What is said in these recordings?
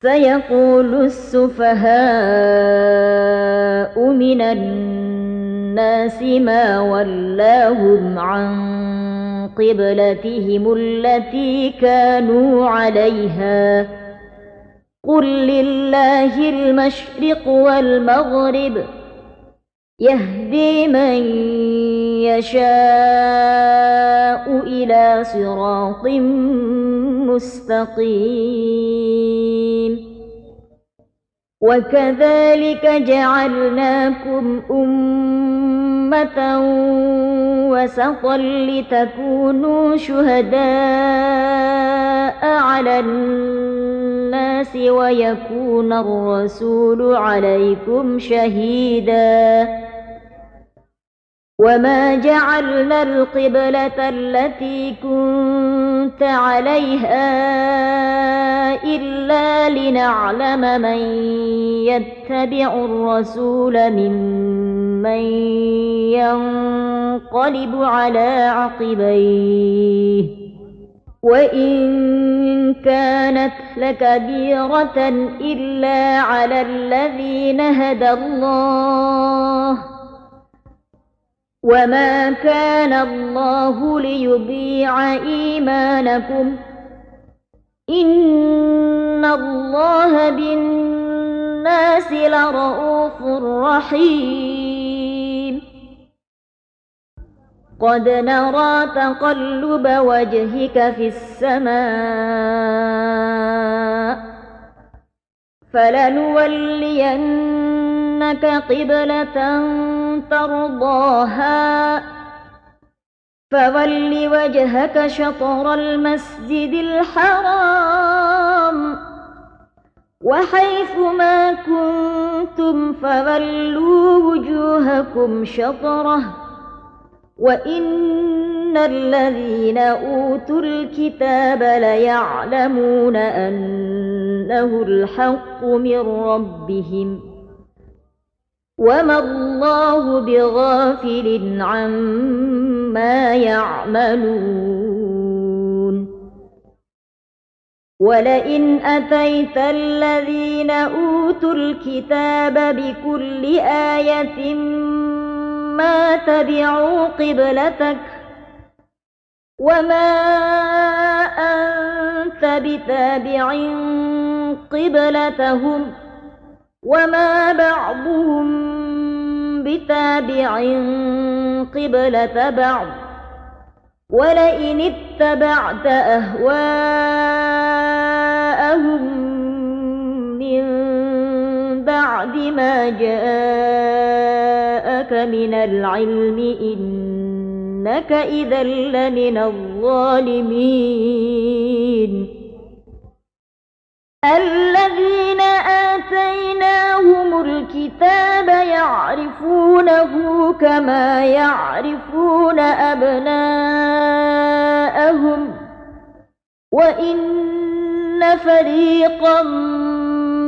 سيقول السفهاء من الناس ما ولاهم عن قبلتهم التي كانوا عليها قل لله المشرق والمغرب يهدي من يشاء إلى صراط مستقيم وكذلك جعلناكم أمة وسطا لتكونوا شهداء على الناس ويكون الرسول عليكم شهيدا وما جعلنا القبلة التي كنت عليها إلا لنعلم من يتبع الرسول ممن ينقلب على عقبيه وإن كانت لكبيرة إلا على الذين هدى الله وما كان الله ليضيع إيمانكم إن الله بالناس لرءوف رحيم قد نرى تقلب وجهك في السماء فلنولينك قبلة ترضاها فول وجهك شطر المسجد الحرام وحيث ما كنتم فولوا وجوهكم شطره وإن الذين أوتوا الكتاب ليعلمون أنه الحق من ربهم وما الله بغافل عما يعملون ولئن أتيت الذين أوتوا الكتاب بكل آية ما تبعوا قبلتك وما أنت بتابع قبلتهم وما بعضهم بتابع قبلة بعض ولئن اتبعت أهواءهم من بعد ما جاءك من العلم إنك إذا لمن الظالمين الذين آتيناهم الكتاب يعرفونه كما يعرفون أبناءهم وإن فريقا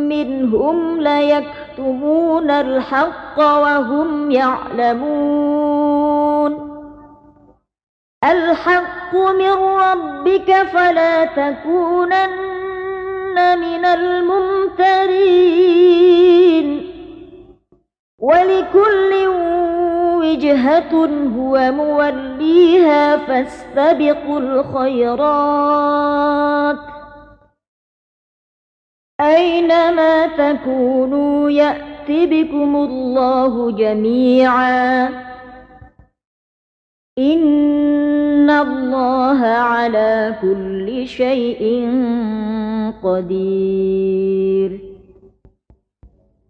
منهم ليكتمون الحق وهم يعلمون الحق من ربك فلا تكونن من الممترين ولكل وجهة هو موليها فاستبقوا الخيرات أينما تكونوا يأت بكم الله جميعا إن الله على كل شيء قدير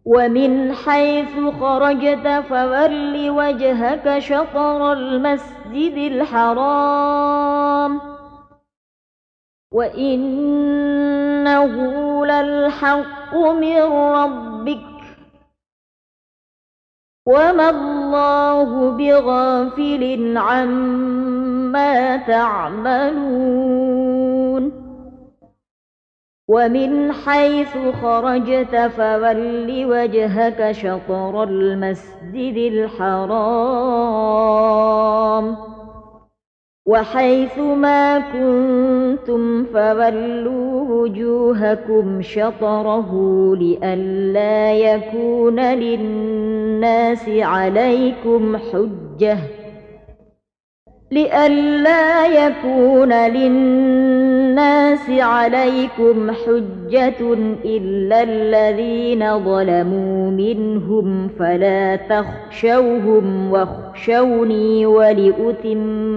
ومن حيث خرجت فول وجهك شطر المسجد الحرام وإنه للحق من ربك وما الله بغافل عما تعملون ومن حيث خرجت فول وجهك شطر المسجد الحرام وحيث ما كنتم فولوا وجوهكم شطره لئلا يكون للناس عليكم حجة إلا الذين ظلموا منهم فلا تخشوهم واخشوني ولأتم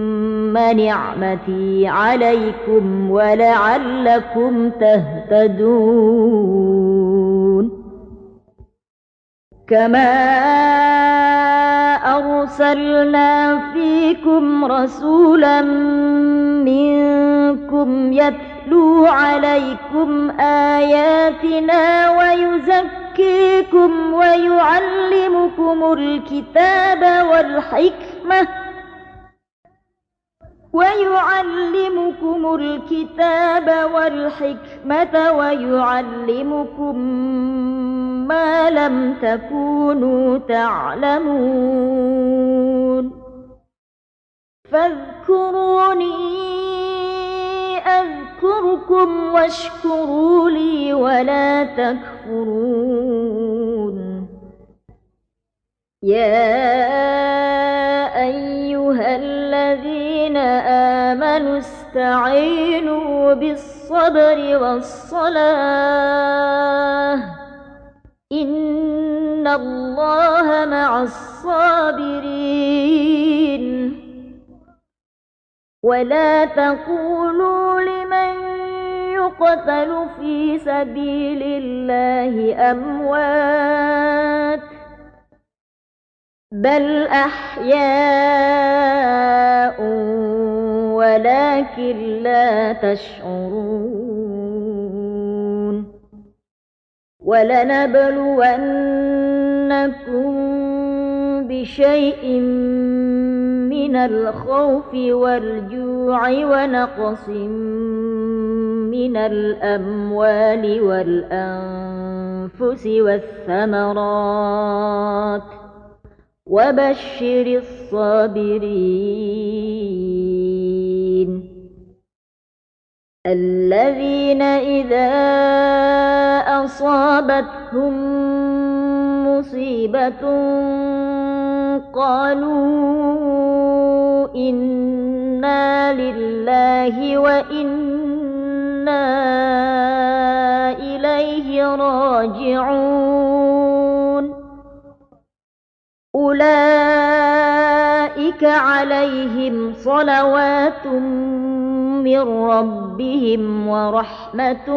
نعمتي عليكم ولعلكم تهتدون كما أرسلنا فيكم رسولا منكم يتلو عليكم آياتنا ويزكيكم ويعلمكم الكتاب والحكمة ويعلمكم ما لم تكونوا تعلمون فاذكروني أذكركم واشكروا لي ولا تكفرون يا أيها الذين آمنوا استعينوا بالصبر والصلاة إن الله مع الصابرين ولا تقولوا لمن يقتل في سبيل الله أموات بل أحياء ولكن لا تشعرون ولنبلونكم بشيء من الخوف والجوع ونقص من الأموال والأنفس والثمرات وبشر الصابرين الذين إذا أصابتهم مصيبة قالوا إنا لله وإنا إليه راجعون أولئك عليهم صلوات من ربهم ورحمة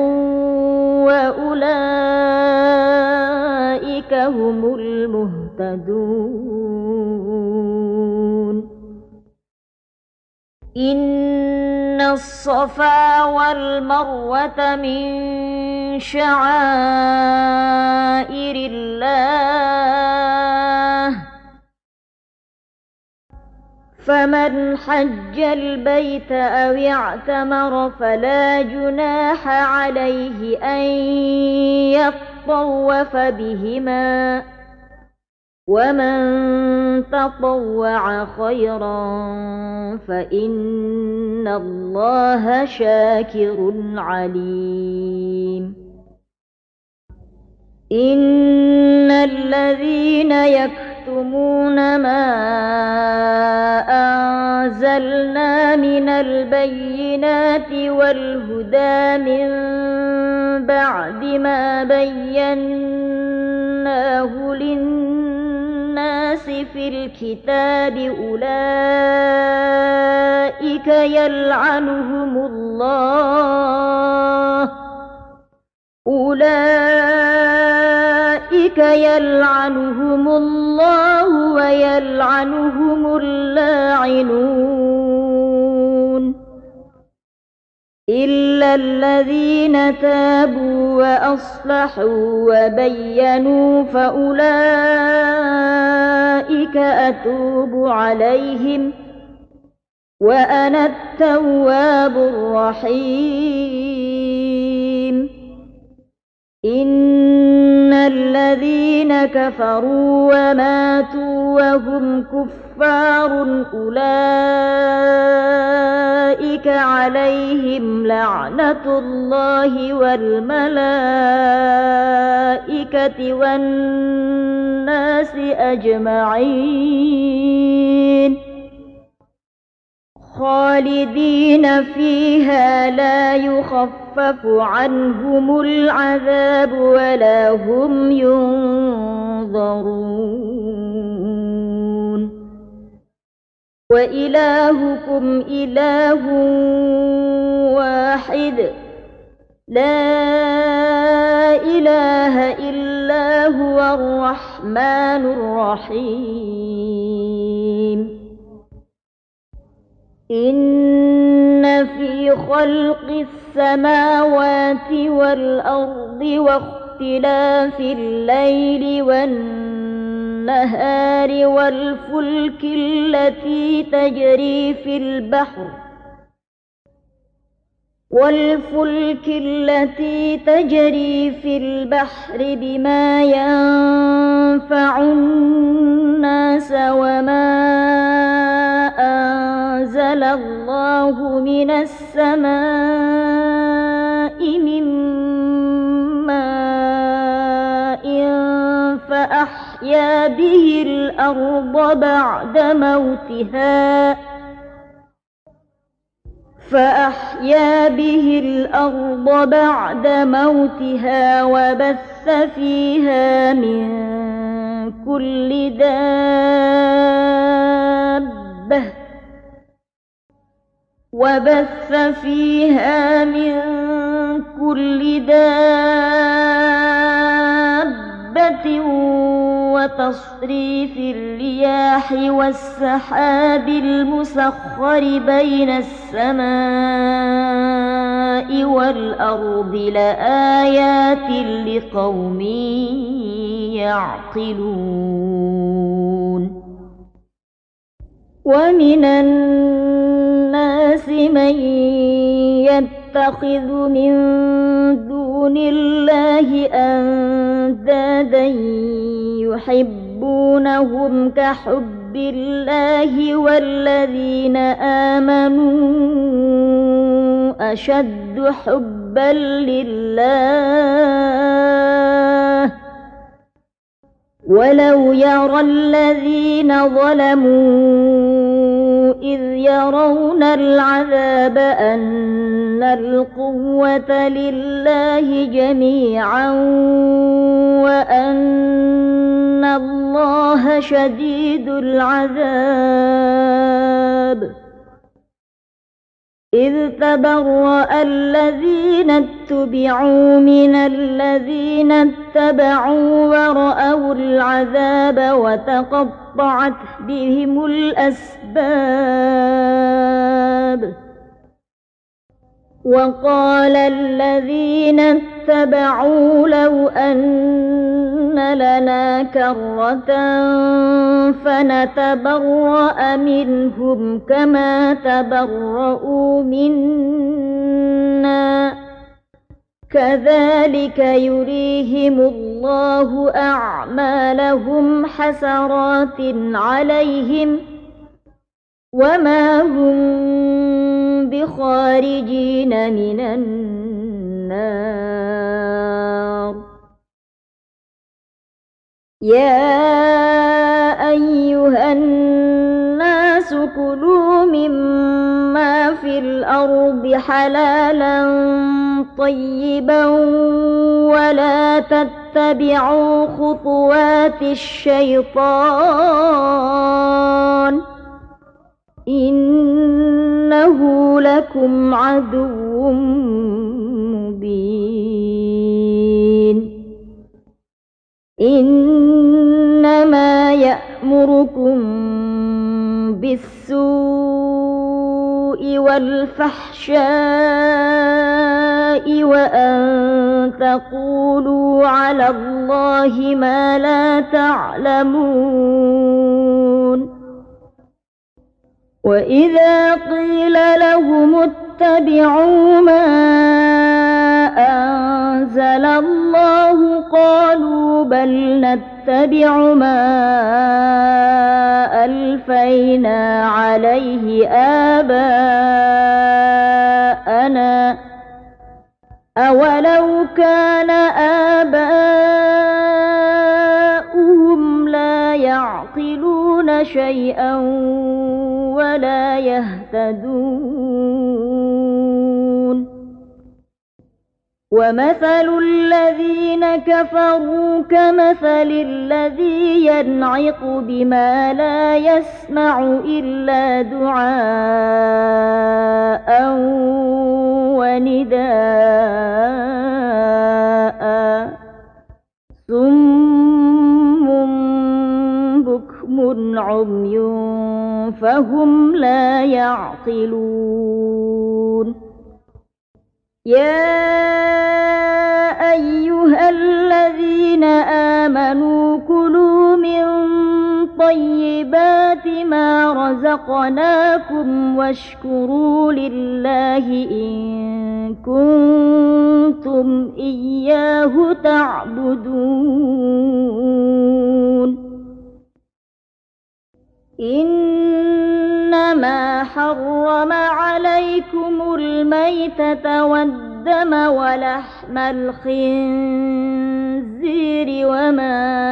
وأولئك هم المهتدون إن الصفا والمروة من شعائر الله فمن حج البيت أو اعتمر فلا جناح عليه أن يطوف بهما ومن تطوع خيرا فإن الله شاكر عليم إن الذين يكتمون ما أنزلنا من البينات والهدى من بعد ما بيناه للناس في الكتاب أولئك يلعنهم الله ويلعنهم اللاعنون إلا الذين تابوا وأصلحوا وبينوا فأولئك أتوب عليهم وأنا التواب الرحيم إن الذين كفروا وماتوا وهم كفار أولئك عليهم لعنة الله والملائكة والناس أجمعين خالدين فيها لا يخفف عنهم العذاب ولا هم ينظرون وإلهكم إله واحد لا إله إلا هو الرحمن الرحيم إن في خلق السماوات والأرض واختلاف الليل والنهار والفلك التي تجري في البحر بما ينفع الناس وما أنزل الله من السماء من ماء فأحيا به الأرض بعد موتها وبث فيها من كل دابة وتصريف الرياح والسحاب المسخر بين السماء والأرض لآيات لقوم يعقلون ومن الناس من يتخذ من دون الله أندادا يحبونهم كحب الله والذين آمنوا أشد حبا لله ولو يرى الذين ظلموا إذ يرون العذاب أن القوة لله جميعا وأن الله شديد العذاب إذ تبرأ الذين اتبعوا من الذين اتبعوا ورأوا العذاب وتقطعت بهم الأسباب وقال الذين اتبعوا لو أن لنا كرة فنتبرأ منهم كما تبرؤوا منا كذلك يريهم الله أعمالهم حسرات عليهم وما هم بخارجين من النار يا أيها الناس كلوا مما في الأرض حلالا طيبا ولا تتبعوا خطوات الشيطان إنه لكم عدو مبين إنما يأمركم بالسوء والفحشاء وأن تقولوا على الله ما لا تعلمون وإذا قيل لهم اتبعوا ما أنزل الله قالوا بل نتبع ما ألفينا عليه آباءنا أولو كان آباؤهم لا يعقلون شيئا ولا يهتدون ومثل الذين كفروا كمثل الذي ينعق بما لا يسمع إلا دعاء ونداء صم بكم عمي فهم لا يعقلون يا أيها الذين آمنوا كلوا من طيبات ما رزقناكم واشكروا لله إن كنتم إياه تعبدون إنما حرم عليكم الميتة والدم ولحم الخنزير وما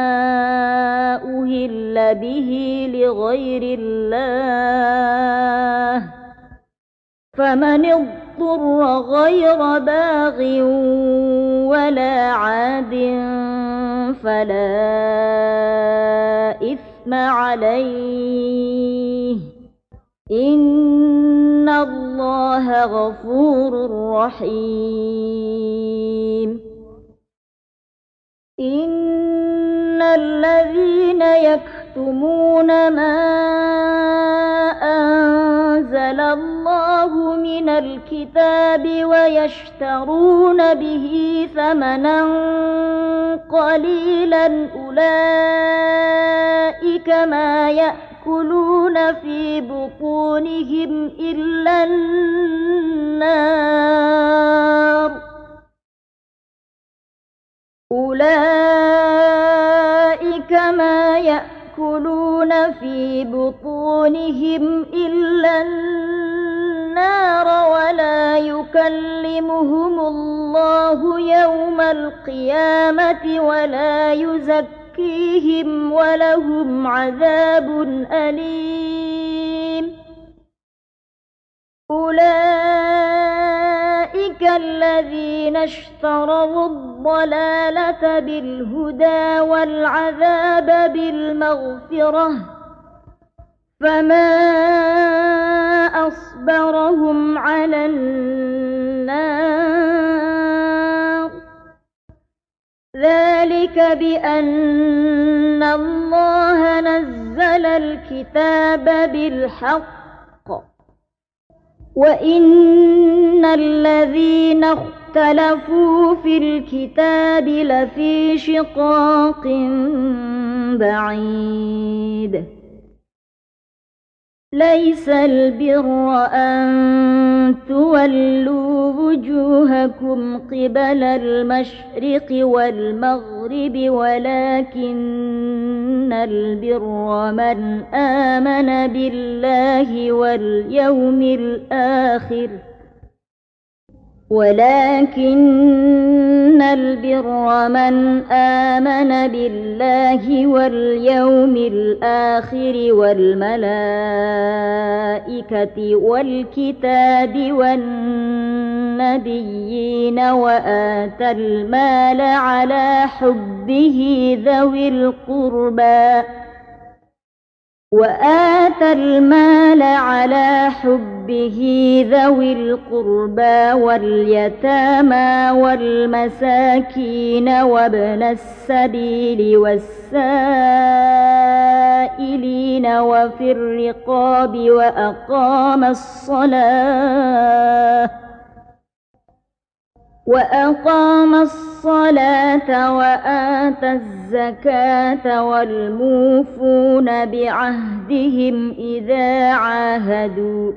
أهل به لغير الله فمن اضطر غير باغ ولا عاد فلا إثم عليه إن الله غفور رحيم إن الذين يكتمون ما أنزل الله من الكتاب ويشترون به ثمنا قليلا أولئك ما يأكلون في بطونهم إلا النار أولئك ما يأكلون في بطونهم إلا النار ولا يكلمهم الله يوم القيامة ولا يزكيهم ولهم عذاب أليم أولئك الذين اشتروا الضلالة بالهدى والعذاب بالمغفرة فما أصبرهم على النار ذلك بأن الله نزل الكتاب بالحق وإن الذين اختلفوا في الكتاب لفي شقاق بعيد ليس البر أن تولوا وجوهكم قبل المشرق والمغرب ولكن البر من آمن بالله واليوم الآخر ولكن البر من آمن بالله واليوم الآخر والملائكة والكتاب والنبيين وآتى المال على حبه ذوي القربى واليتامى والمساكين وابن السبيل والسائلين وفي الرقاب وأقام الصلاة وآتى الزكاة والموفون بعهدهم إذا عاهدوا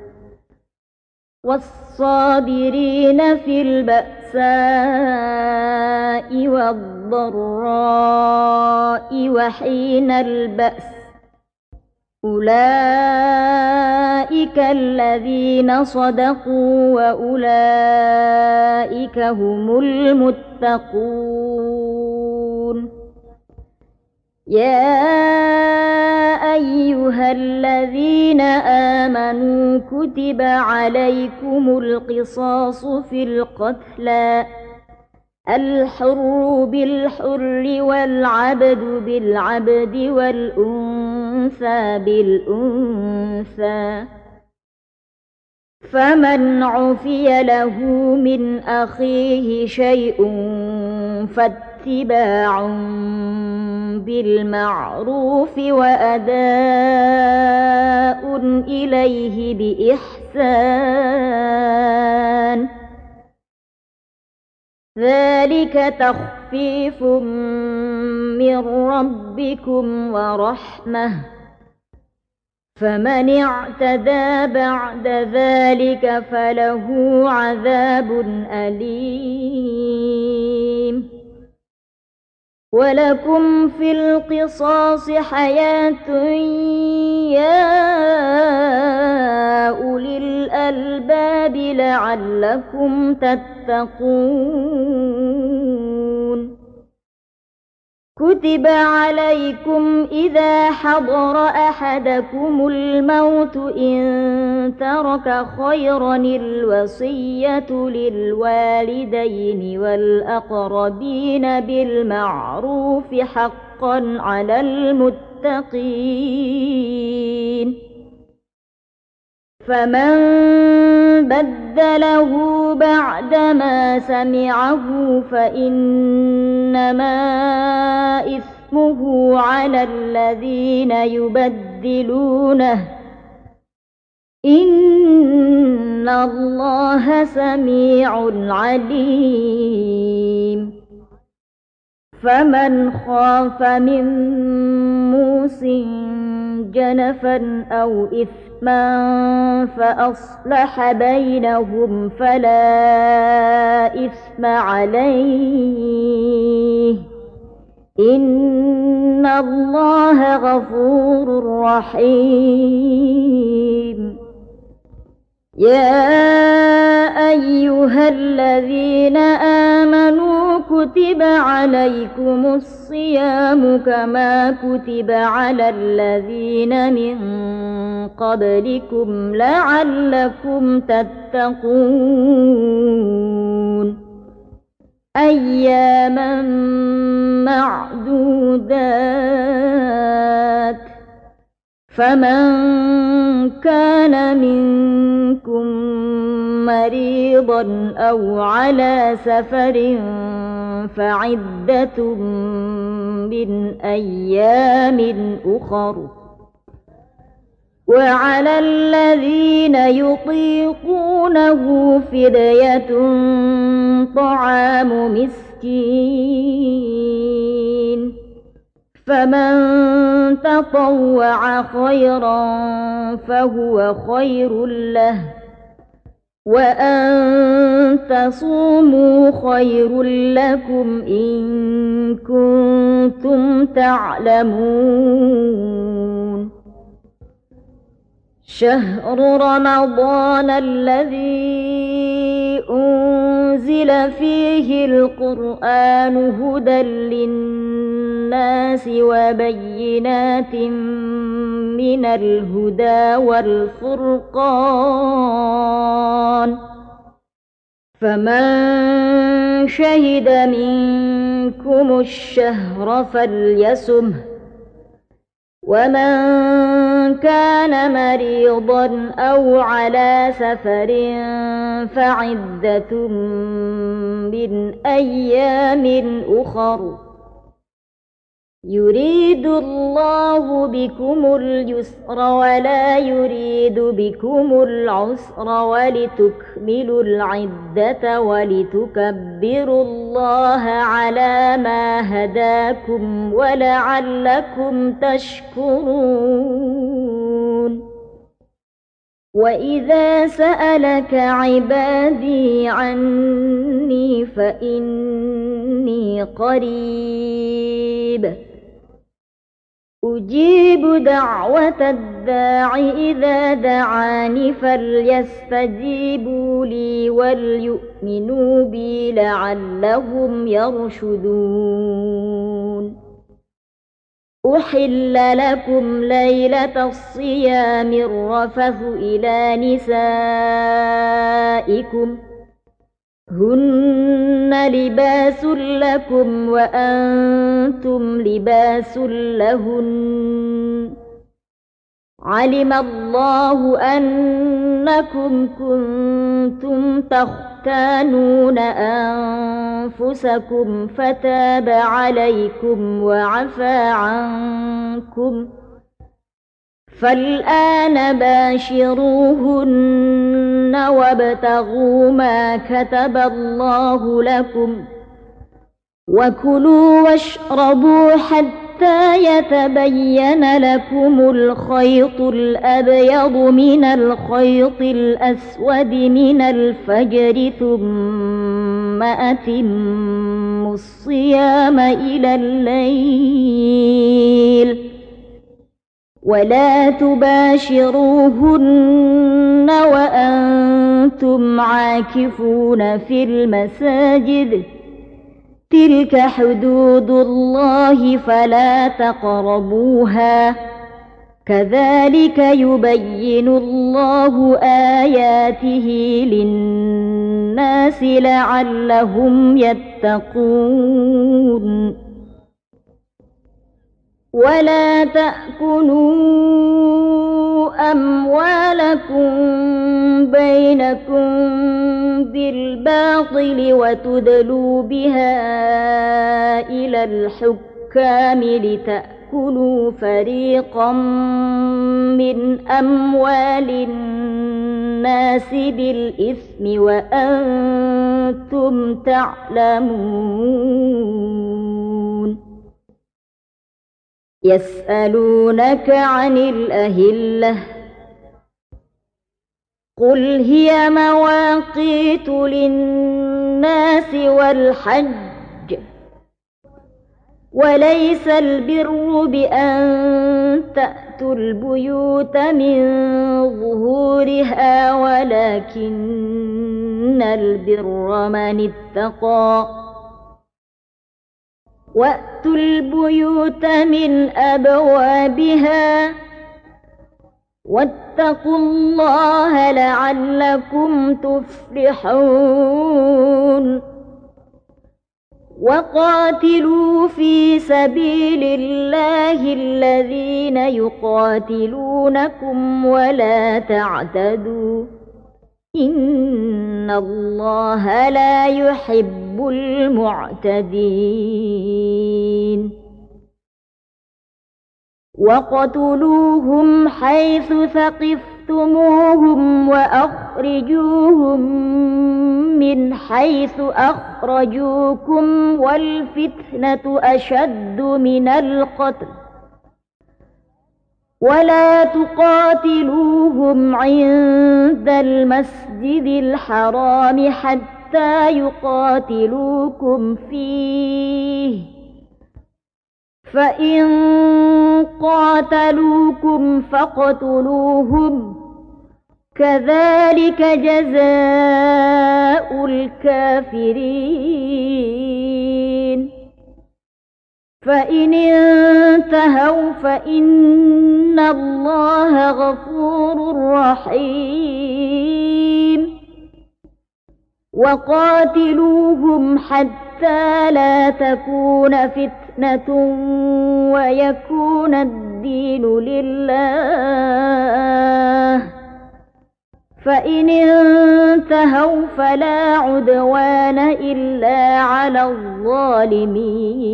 والصابرين في البأساء والضراء وحين البأس أولئك الذين صدقوا وأولئك هم المتقون. يا أيها الذين آمنوا كتب عليكم القصاص في القتلى الحر بالحر والعبد بالعبد والأنثى بالأنثى فمن عفي له من أخيه شيء فاتباع بالمعروف وأداء إليه بإحسان ذلك تخفيف من ربكم ورحمة فمن اعتدى بعد ذلك فله عذاب أليم. ولكم في القصاص حياة يا أولي الألباب لعلكم تتقون. كتب عليكم إذا حضر أحدكم الموت إن ترك خيرا الوصية للوالدين والأقربين بالمعروف حقا على المتقين. فمن بدله بعدما سمعه فإنما إثمه على الذين يبدلونه إن الله سميع عليم. فمن خاف من موص جنفا أو إثما فأصلح بينهم فلا إثم عليه إن الله غفور رحيم. يا أيها الذين آمنوا كتب عليكم الصيام كما كتب على الذين من قبلكم لعلكم تتقون. أياما معدودات فمن كان منكم مريضا أو على سفر فعدة من أيام أخر وعلى الذين يطيقونه فدية طعام مسكين فمن تطوع خيرا فهو خير له وأن تصوموا خير لكم إن كنتم تعلمون. شهر رمضان الذي أنزل فيه القرآن هدى للناس وبينات من الهدى والفرقان فمن شهد منكم الشهر فليصمه ومن كان مريضا أو على سفر فعدة من أيام أخر يريد الله بكم اليسر ولا يريد بكم العسر ولتكملوا العدة ولتكبروا الله على ما هداكم ولعلكم تشكرون. وإذا سألك عبادي عني فإني قريب أجيب دعوة الداع إذا دعاني فليستجيبوا لي وليؤمنوا بي لعلهم يرشدون أحل لكم ليلة الصيام الرفث إلى نسائكم هن لباس لكم وأنتم لباس لهن علم الله أنكم كنتم تختانون أنفسكم فتاب عليكم وعفى عنكم فالآن باشروهن وابتغوا ما كتب الله لكم وكلوا واشربوا حتى يتبين لكم الخيط الأبيض من الخيط الأسود من الفجر ثم أتموا الصيام إلى الليل ولا تباشروهن وأنتم عاكفون في المساجد تلك حدود الله فلا تقربوها كذلك يبين الله آياته للناس لعلهم يتقون ولا تأكلوا أموالكم بينكم بالباطل وتدلوا بها إلى الحكام لتأكلوا فريقا من أموال الناس بالإثم وأنتم تعلمون يسألونك عن الأهلة قل هي مواقيت للناس والحج وليس البر بأن تأتوا البيوت من ظهورها ولكن البر من اتقى وأتوا البيوت من أبوابها واتقوا الله لعلكم تفلحون وقاتلوا في سبيل الله الذين يقاتلونكم ولا تعتدوا إن الله لا يحب المعتدين وقتلوهم حيث ثقفتموهم وأخرجوهم من حيث أخرجوكم والفتنة أشد من القتل ولا تقاتلوهم عند المسجد الحرام حتى يقاتلوكم فيه فإن قاتلوكم فاقتلوهم كذلك جزاء الكافرين فإن انتهوا فإن الله غفور رحيم وقاتلوهم حتى لا تكون فتنة ويكون الدين لله فإن انتهوا فلا عدوان إلا على الظالمين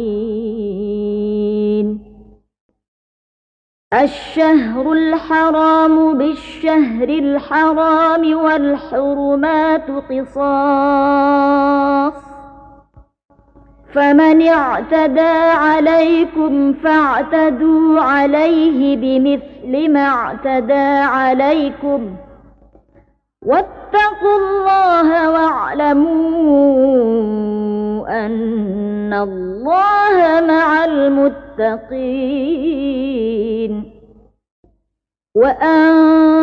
الشهر الحرام بالشهر الحرام والحرمات قصاص فمن اعتدى عليكم فاعتدوا عليه بمثل ما اعتدى عليكم واتقوا الله واعلموا أن الله مع المتقين وأنفقوا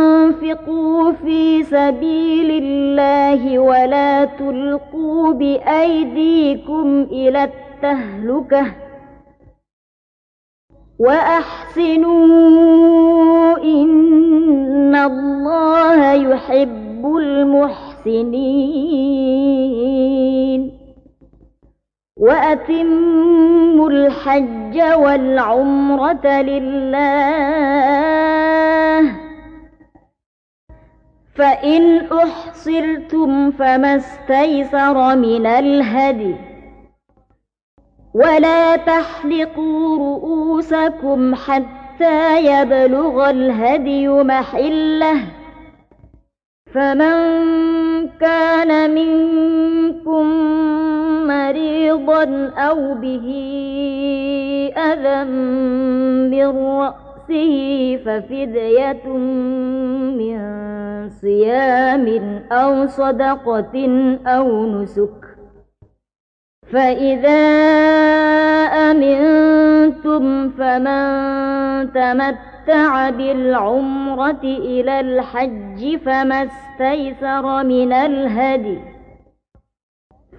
في سبيل الله ولا تلقوا بأيديكم إلى التهلكة وأحسنوا إن الله يحب المحسنين وأتموا الحج والعمرة لله فإن أحصرتم فما استيسر من الهدي ولا تحلقوا رؤوسكم حتى يبلغ الهدي محله فمن كان منكم مريضا أو به أذى من رأسه ففدية من صيام أو صدقة أو نسك فإذا أمنتم فمن تمتع بالعمرة إلى الحج فما استيسر من الهدي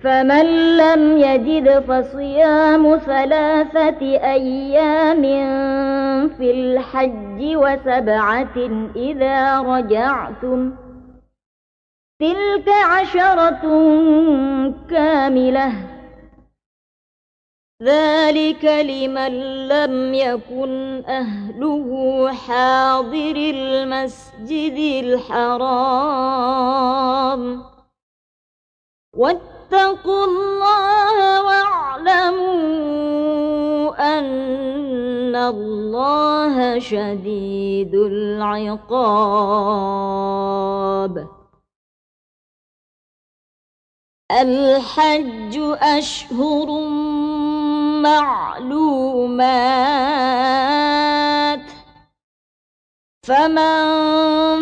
فمن لم يجد فصيام 3 أيام في الحج و7 إذا رجعتم تلك 10 كاملة ذلك لمن لم يكن أهله حاضر المسجد الحرام واتقوا الله واعلموا أن الله شديد العقاب الحج أشهر معلومات فمن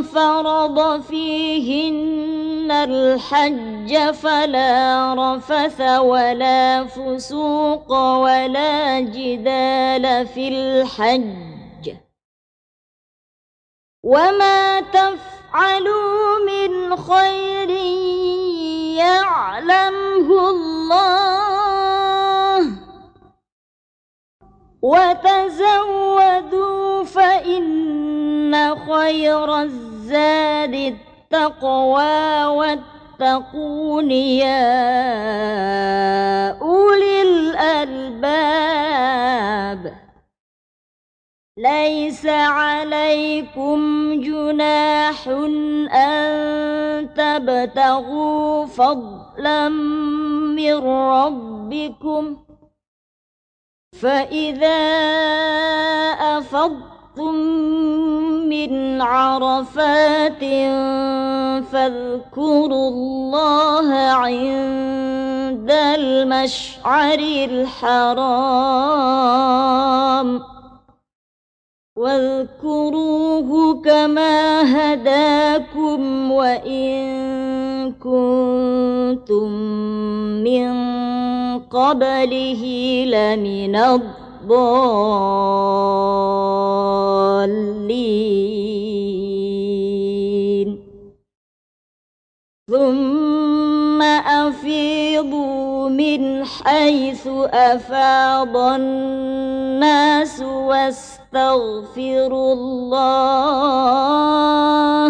فرض فيهن الحج فلا رفث ولا فسوق ولا جدال في الحج وما تفعلوا من خير يعلمه الله وتزودوا فإن خير الزاد التقوى واتقون يا أولي الألباب ليس عليكم جناح أن تبتغوا فضلا من ربكم فإذا أفضتم من عرفات فاذكروا الله عند المشعر الحرام واذكروه كما هداكم وإن كنتم من قبله لمن الضالين ثم أفيضوا من حيث أفاض الناس واستغفروا الله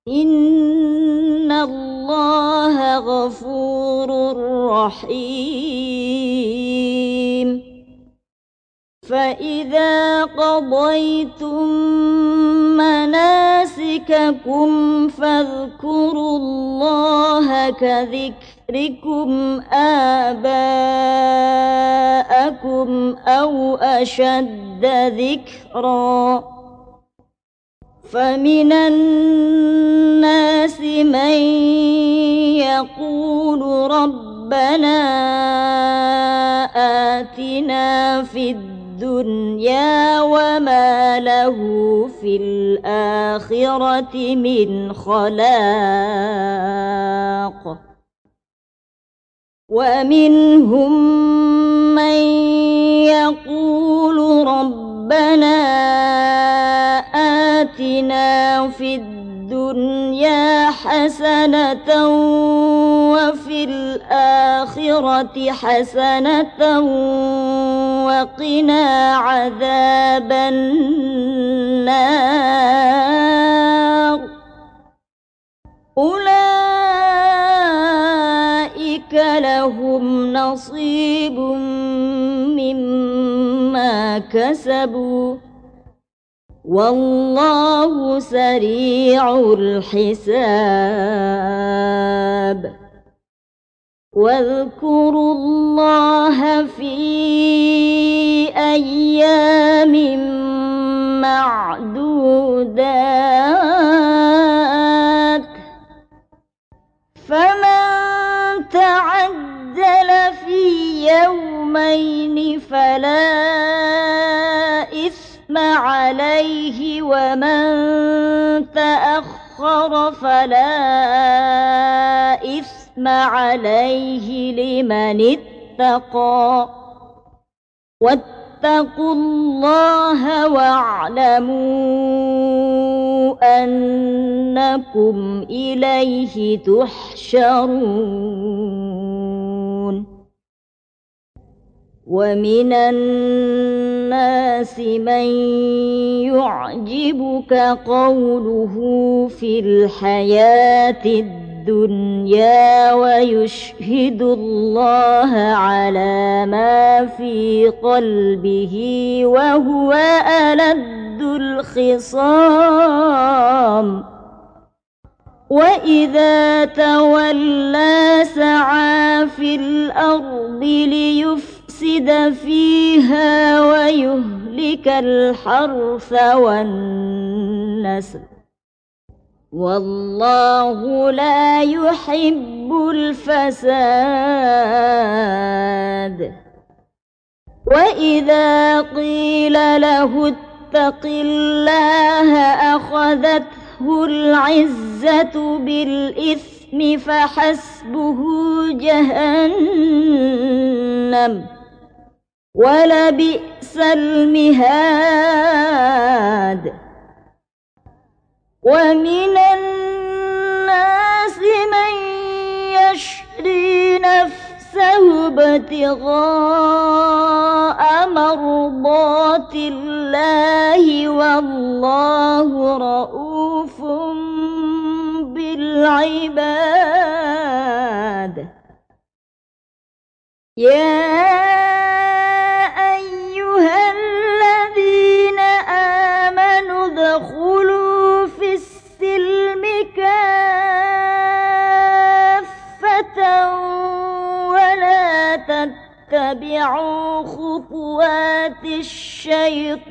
إن الله غفور رحيم فإذا قضيتم مناسككم فاذكروا الله كذكركم آباءكم أو أشد ذكرًا فمن الناس من يقول ربنا آتنا في الدنيا الدنيا وما له في الآخرة من خلاق ومنهم من يقول ربنا آتنا في الدنيا حسنة وفي الآخرة حسنة وقنا عذاب النار أولئك لهم نصيب مما كسبوا والله سريع الحساب واذكروا الله في أيام معدودات فمن تعجل في يومين فلا إثم عليه ومن تأخر فلا إثم عليه لمن اتقى واتقوا الله واعلموا أنكم إليه تحشرون ومن الناس من يعجبك قوله في الحياة الدنيا ويشهد الله على ما في قلبه وهو ألد الخصام وإذا تولى سعى في الأرض ليفسد فيها ويهلك الحرث والنسل والله لا يحب الفساد وإذا قيل له اتق الله أخذته العزة بالإثم فحسبه جهنم ولبئس المهاد ومن الناس من يشري نفسه ابتغاء مرضات الله والله رؤوف بالعباد يا أيها الذين آمنوا ادخلوا في السلم كافة ولا تتبعوا خطوات الشيطان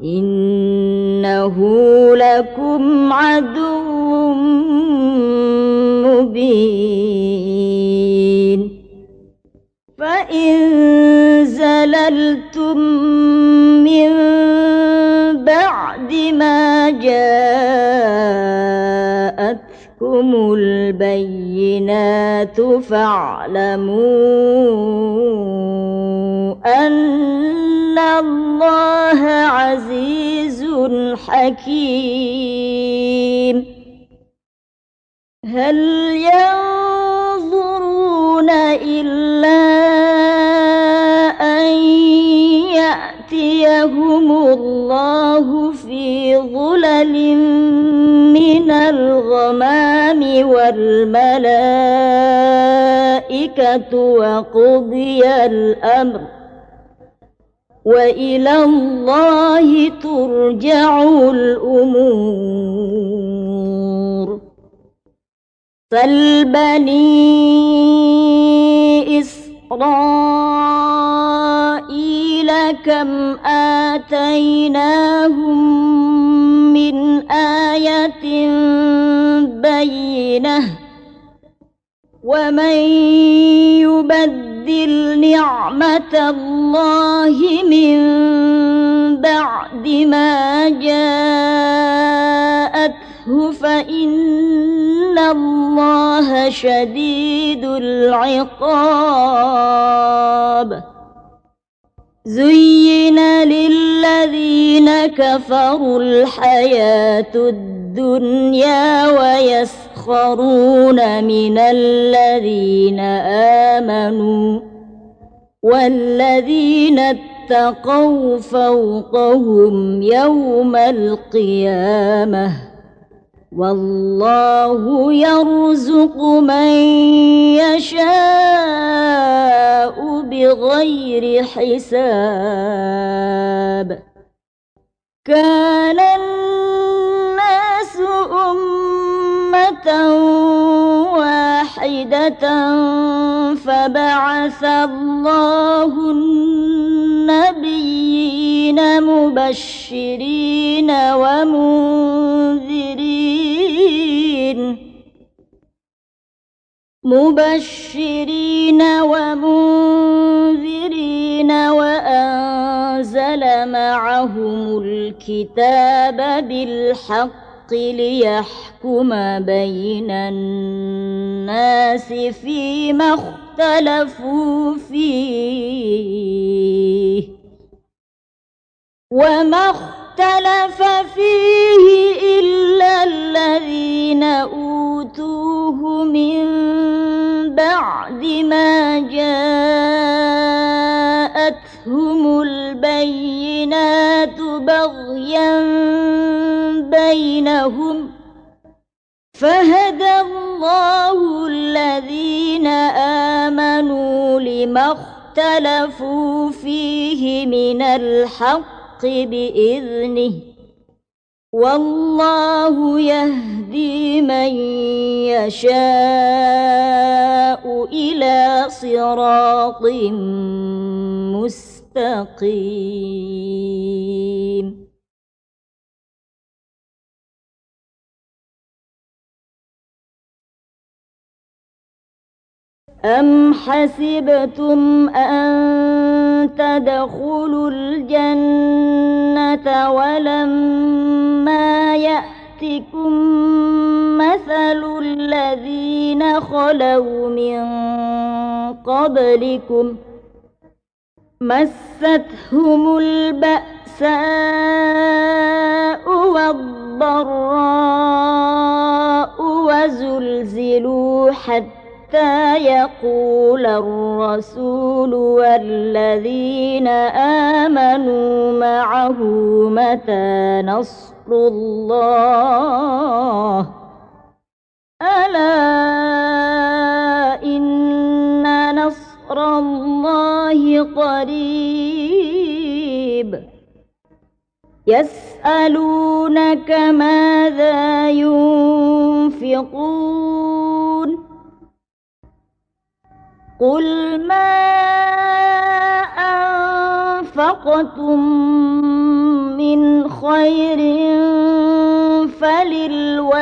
إنه لكم عدو مبين فإن زللتم من بعد ما جاءتكم البينات فاعلموا أن الله عزيز حكيم هل ينظرون إلا أن يأتيهم الله في ظلل من الغمام والملائكة وقضي الأمر وإلى الله ترجع الأمور سل بني إسرائيل كم آتيناهم من آية بينة ومن يبدل نعمة الله من بعد ما جاءته فإن الله شديد العقاب زين للذين كفروا الحياة الدنيا ويسخرون من الذين آمنوا والذين اتقوا فوقهم يوم القيامة والله يرزق من يشاء بغير حساب كان الناس أمة واحدة فبعث الله النبيين مبشرين ومنذرين وأنزل معهم الكتاب بالحق ليحكم بين الناس فيما اختلفوا فيه وما اختلف فيه إلا الذين أوتوه من بعد ما جاءتهم البينات بغيا بينهم فهدى الله الذين آمنوا لما اختلفوا فيه من الحق بإذنه والله يهدي من يشاء إلى صراط مستقيم أم حسبتم أن تدخلوا الجنة ولما يأتكم مثل الذين خلوا من قبلكم مستهم البأساء والضراء وزلزلوا حتى يقول الرسول والذين آمنوا معه متى نصر الله ألا إن نصر الله قريب يسألونك ماذا ينفقون قل ما أنفقتم من خير فللوالدين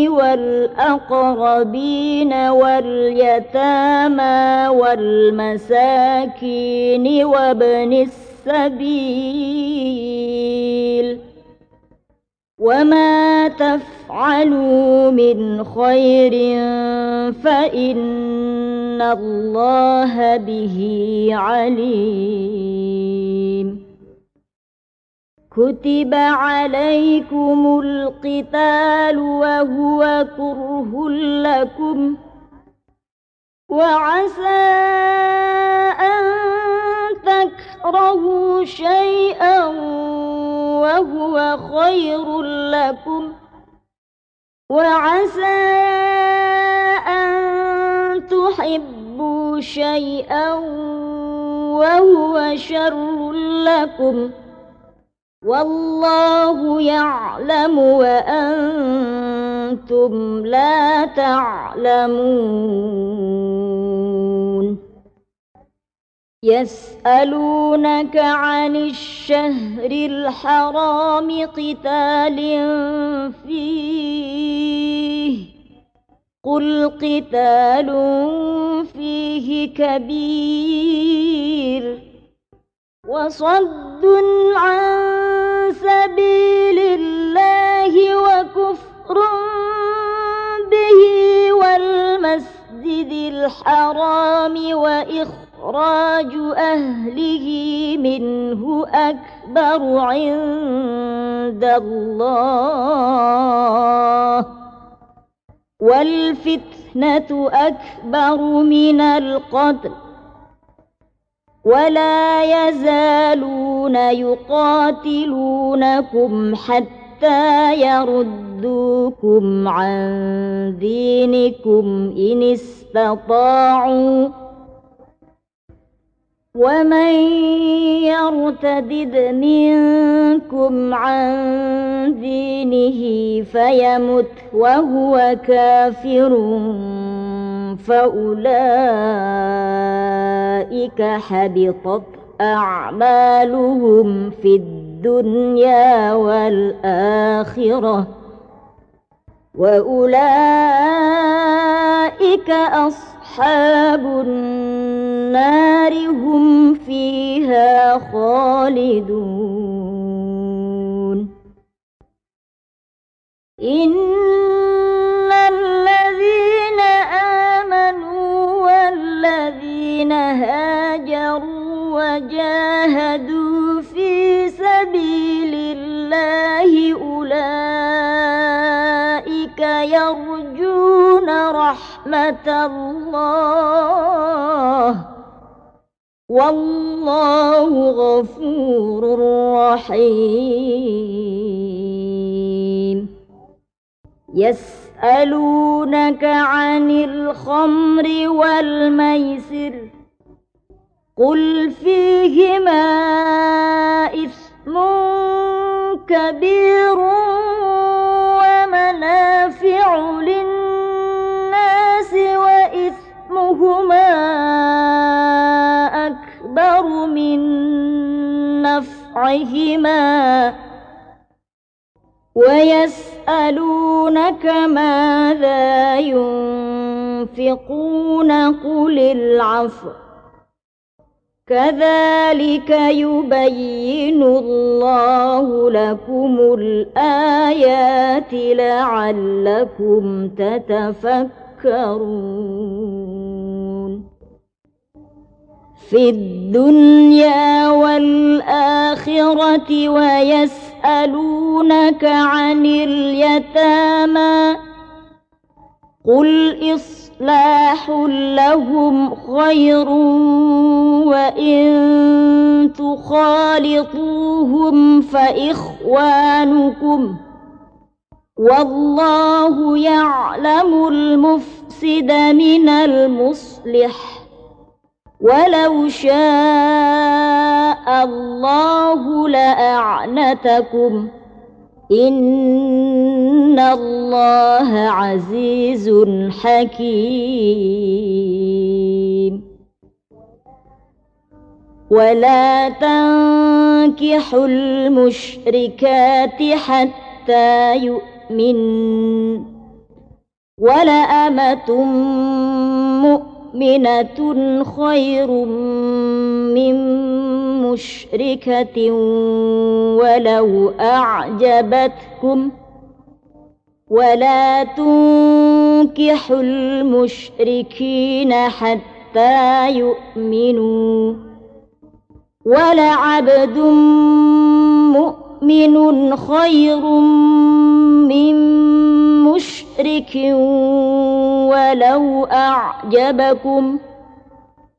والأقربين واليتامى والمساكين وابن السبيل وما تفعلوا من خير فإن الله به عليم كتب عليكم القتال وهو كره لكم وعسى أن تكرهوا شيئا وهو خير لكم وعسى أن تحبوا شيئا وهو شر لكم والله يعلم وأنتم لا تعلمون يسألونك عن الشهر الحرام قتال فيه قل قتال فيه كبير وصد عن سبيل الله وكفر به والمسجد الحرام وإخراج أهله منه أكبر عند الله والفتنة أكبر من القتل ولا يزالون يقاتلونكم حتى يردوكم عن دينكم إن استطاعوا ومن يرتدد منكم عن دينه فيمت وهو كافر فأولئك حبطت أعمالهم في الدنيا والآخرة وأولئك أصحاب النار هم فيها خالدون إن الذين آمنوا والذين هاجروا وجاهدوا في سبيل الله أولئك يرجون رحمة الله والله غفور رحيم يسألونك عن الخمر والميسر قل فيهما إثم كبير ومنافع للناس وإثمهما أكبر من نفعهما ويسألونك ماذا ينفقون قل العفو كذلك يبين الله لكم الآيات لعلكم تتفكرون في الدنيا والآخرة ويسألونك عن اليتامى قل إصلاح لهم خير وإن تخالطوهم فإخوانكم والله يعلم المفسد من المصلح ولو شاء الله لأعنتكم إن الله عزيز حكيم ولا تنكحوا المشركات حتى يؤمن ولأمة مؤمنة خير من مشركة ولو أعجبتكم ولا تنكحوا المشركين حتى يؤمنوا ولعبد مؤمن خير من مشرك ولو أعجبكم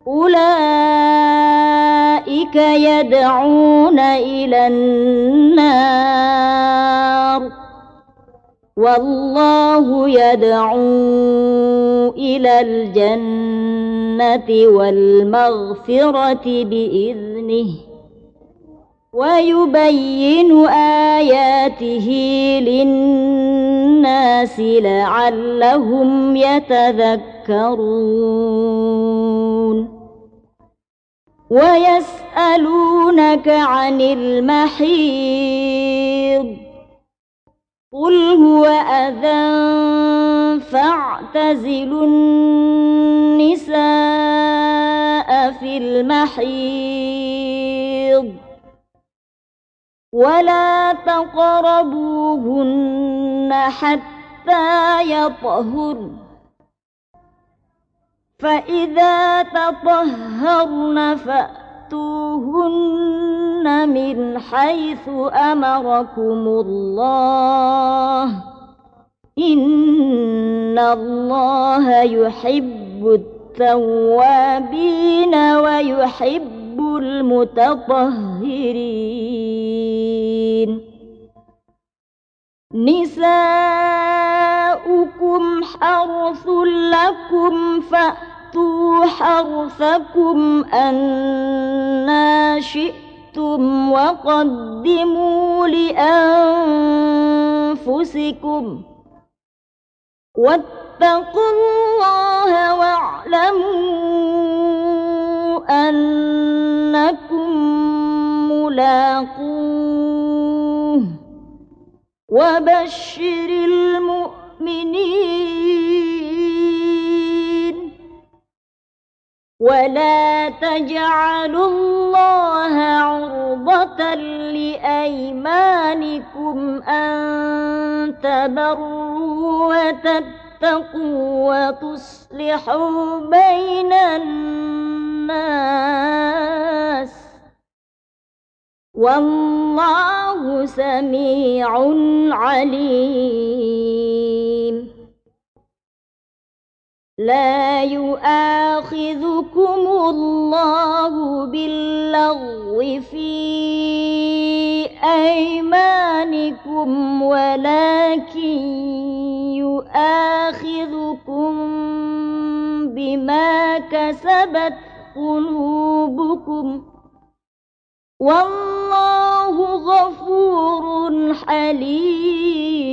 أولئك يدعون إلى النار والله يدعو إلى الجنة والمغفرة بإذنه ويبين آياته للناس لعلهم يتذكرون ويسألونك عن المحيض قل هو أذى فاعتزلوا النساء في المحيض ولا تقربوهن حتى يطهرن فإذا تطهرن فأتوهن من حيث أمركم الله إن الله يحب التوابين ويحب المتطهرين نساؤكم حرث لكم فأتوا حرثكم أنى شئتم وقدموا لأنفسكم واتقوا الله واعلموا أنكم ملاقوه وبشر المؤمنين ولا تجعلوا الله عرضة لأيمانكم أن تبروا وتتقوا وتصلحوا بين الناس والله سميع عليم لا يؤاخذكم الله باللغو في أيمانكم ولكن يؤاخذكم بما كسبت قلوبكم والله غفور حليم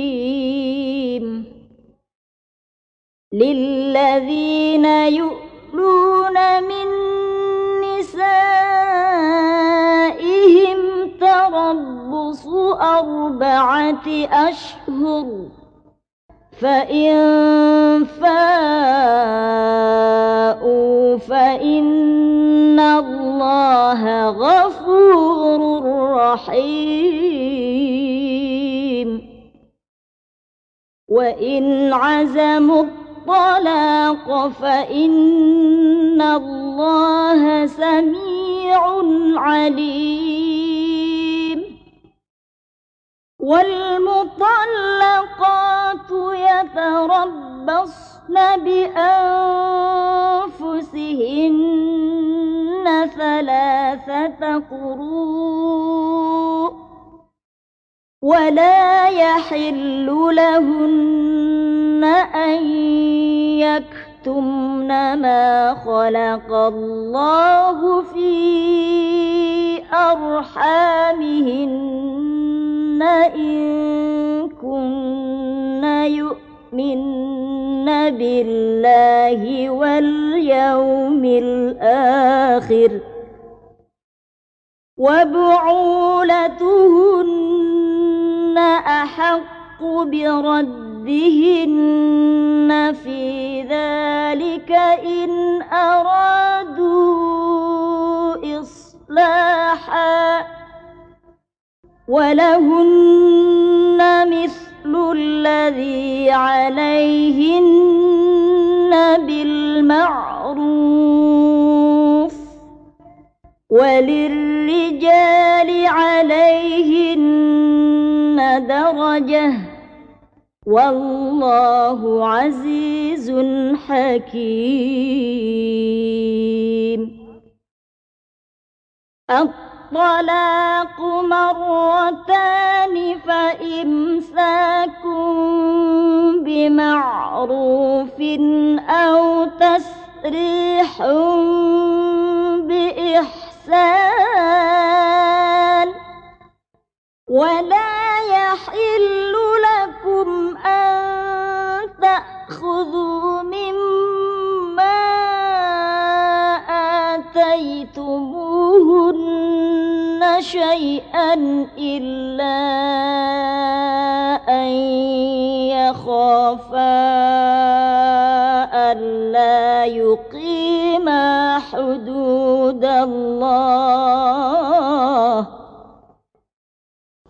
للذين يؤلون من نسائهم تربص 4 أشهر فإن فاءوا فإن الله غفور رحيم وإن عزموا الطلاق فإن الله سميع عليم والمطلقات يتربصن بأنفسهن 3 قروء ولا يحل لهن أن يكتمن ما خلق الله في أرحامهن إن كن يؤمن بالله واليوم الآخر وبعولتهن أحق بردهن في ذلك إن أرادوا إصلاحا ولهن مثل الذي عليهن بالمعروف وللرجال عليهن درجة والله عزيز حكيم الطلاق مرتان فإمساك بمعروف أو تسريح بإحسان ولا يحل لكم أن تأخذوا مما آتيتموهن شيئا إلا أن يخافا يقيما حدود الله.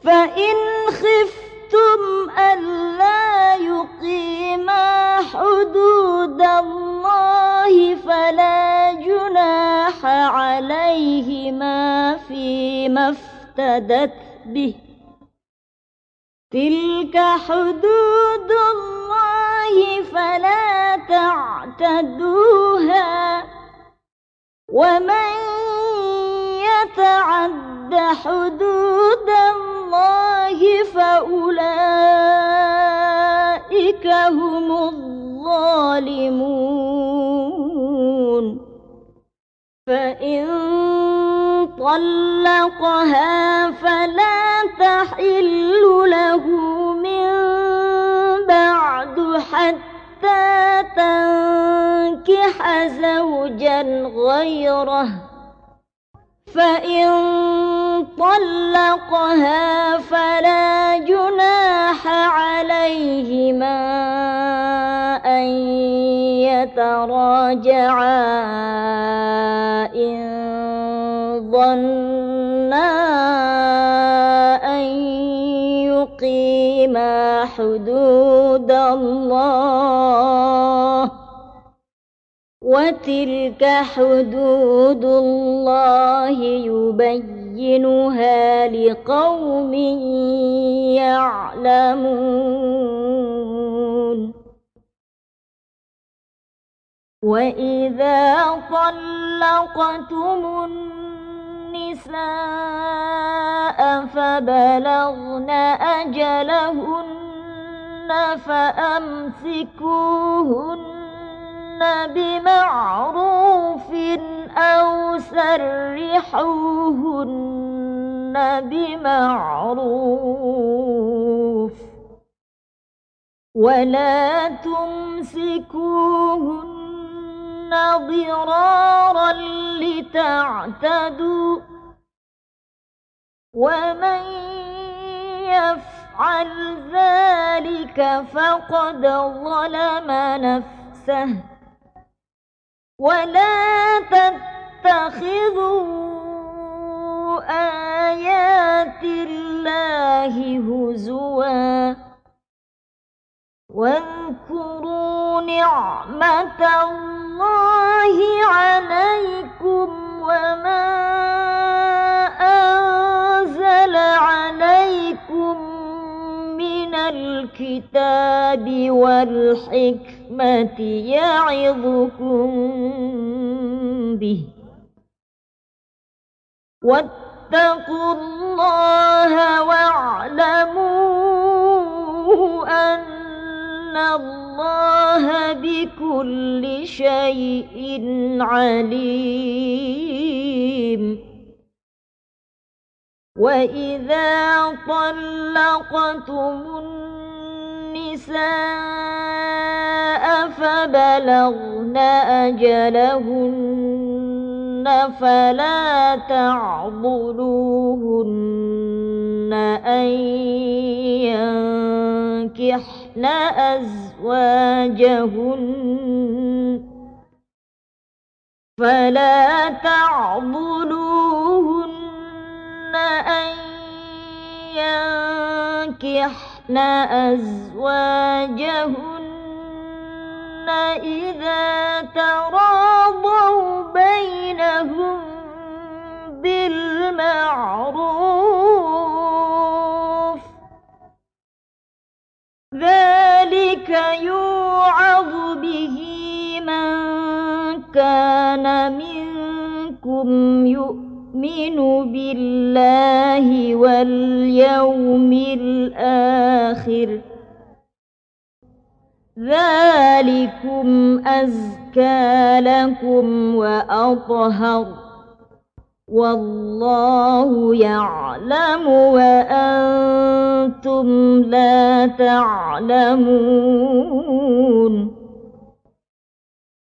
فإن خفتم ألا يقيما حدود الله فلا جناح عليهما فيما افتدت به. تلك حدود الله فلا تعتدوها، ومن يتعد حدود الله فأولئك هم الظالمون. فإن طلقها فلا تحل له من بعد حتى تنكح زوجا غيره. فإن طلقها فلا جناح عليهما أن يتراجعا إن ظنا أن يقيما حدود الله، وتلك حدود الله يبينها لقوم يعلمون. وإذا طلقتم النساء فبلغن أجلهن فأمسكوهن بمعروف أو سرحوهن بمعروف، ولا تمسكوهن ضرارا لتعتدوا، ومن يفعل ذلك فقد ظلم نفسه. ولا تتخذوا آيات الله هزوا، واذكروا نعمة الله عليكم وما أنزل عليكم من الكتاب والحكمة يعظكم به، واتقوا الله واعلموا أن الله بكل شيء عليم. وإذا طلقتم النساء فبلغن أجلهن فلا تعضلوهن أن ينكحن أزواجهن إذا تراضوا بينهم بالمعروف، ذلك يوعظ به من كان منكم يؤمن بالله واليوم الآخر، ذلكم أزكى لكم وأطهر، والله يعلم وأنتم لا تعلمون.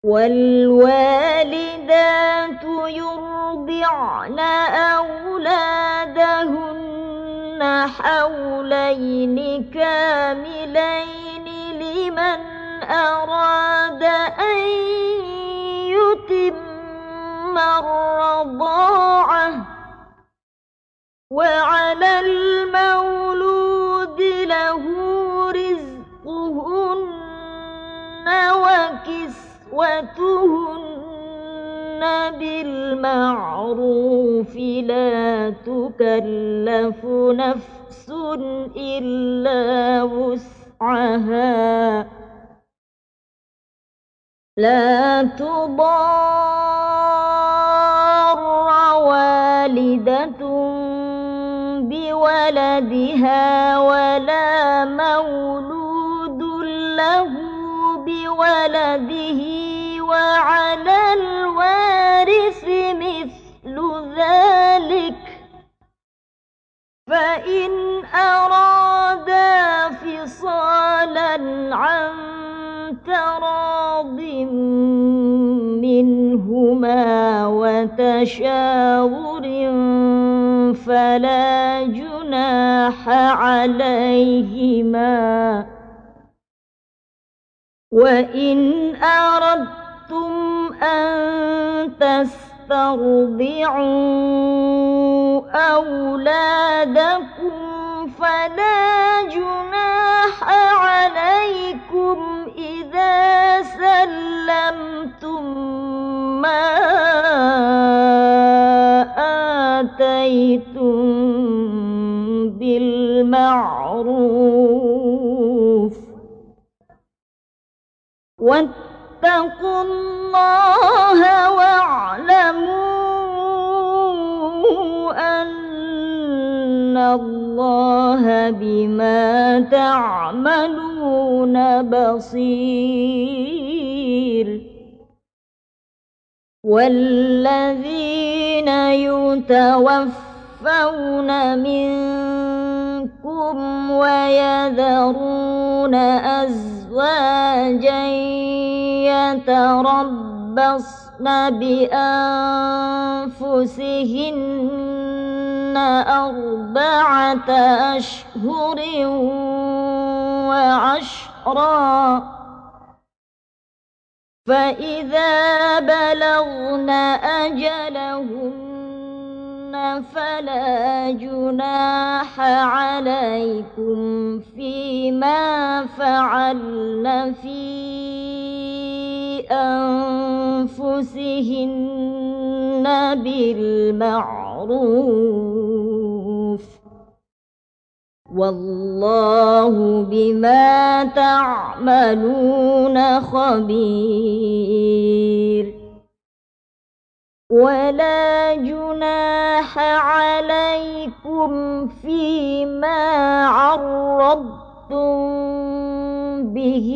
والوالدات يرضعن أولادهن حولين كاملين لمن أراد أن الرضاعة وعلى المولود له رزقهن وكسوتهن بالمعروف لا تكلف نفس إلا وسعها لا تضار والدة بولدها ولا مولود له بولده وعلى الوارث مثل ذلك فإن أرادا فصالا عن تراض منهما وتشاور فلا جناح عليهما وإن أردتم أن تسترضعوا أولادكم فلا جناح عليكم إذا سلمتم ما آتيتم بالمعروف واتقوا الله واعلموا أن الله بما تعملون بصير والذين يتوفون منكم ويذرون أزواجا يتربصن بأنفسهن 4 أشهر وعشرا فإذا بلغن أجلهن فلا جناح عليكم فيما فعلن في أنفسهن بالمعروف والله بما تعملون خبير ولا جناح عليكم فيما عرضتم به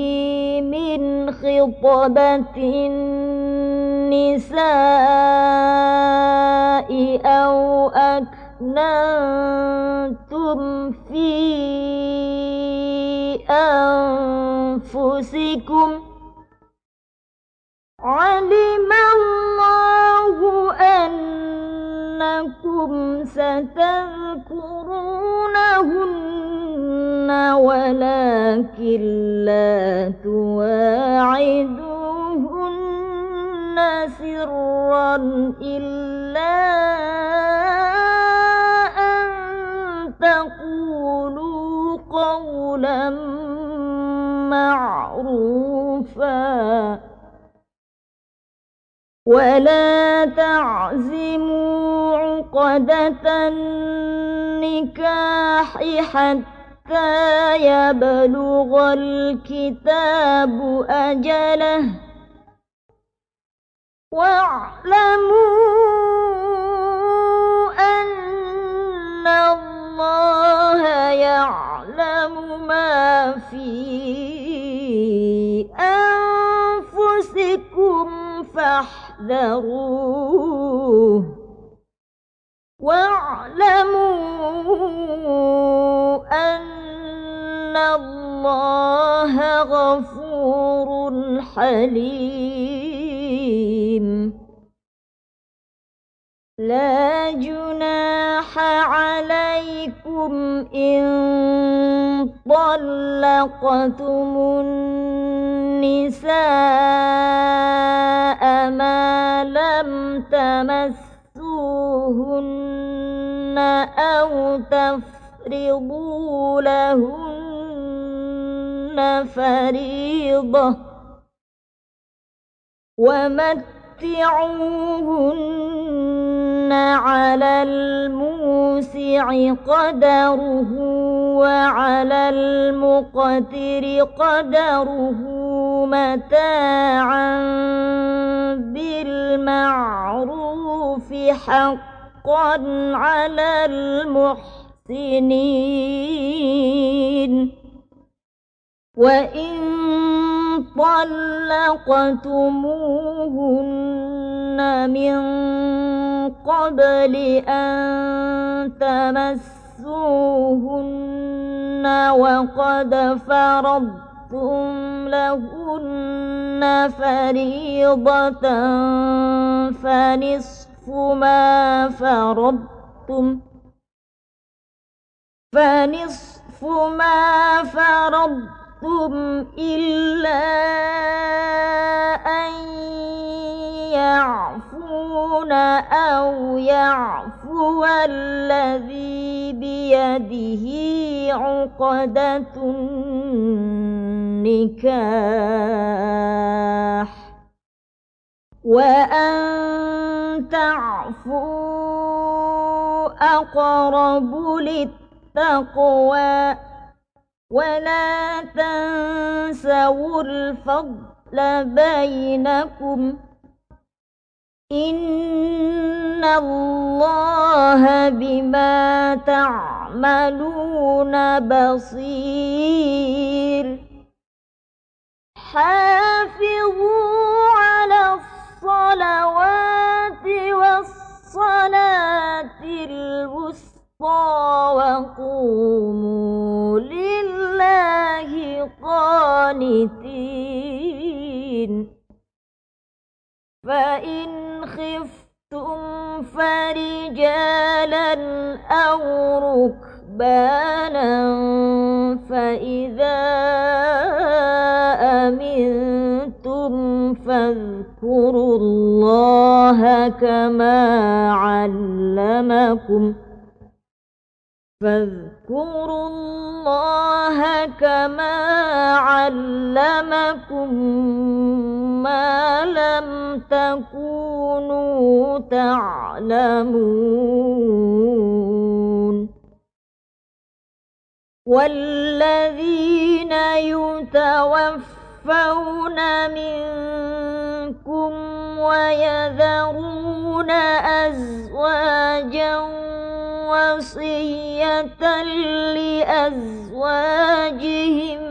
من خطبة النساء أو أكننتم في أنفسكم علم الله أنكم ستذكرونهن ولكن لا تواعدوهن سرا إلا أن تقولوا قولا معروفا ولا تعزموا عقدة النكاح حتى يبلغ الكتاب أجله واعلموا أن الله يعلم ما في أنفسكم فاحذروه واعلموا أن الله غفور حليم لا جناح عليكم إن طلقتم النساء ما لم تمسوهن أو تفرضوا لهن فريضة ومتعوهن على الموسع قدره وعلى المقتر قدره متاعا بالمعروف حقا على المحسنين. وإن طلقتموهن من قبل أن تمسوهن وقد فرضتم لهن فريضة فنصف ما فرضتم إلا أن يعفون أو يعفو الذي بيده عقدة النكاح وأن تعفوا أقرب للتقوى ولا تنسوا الفضل بينكم إن الله بما تعملون بصير. حافظوا على الصلوات والصلاة الوسطى وقوموا لله قانتين. فإن خفتم فرجالا أو ركبانا فإذا أمنتم فاذكروا الله كما علمكم ما لم تكونوا تعلمون. والذين يتوفون منكم ويذرون أزواجا وصية لأزواجهم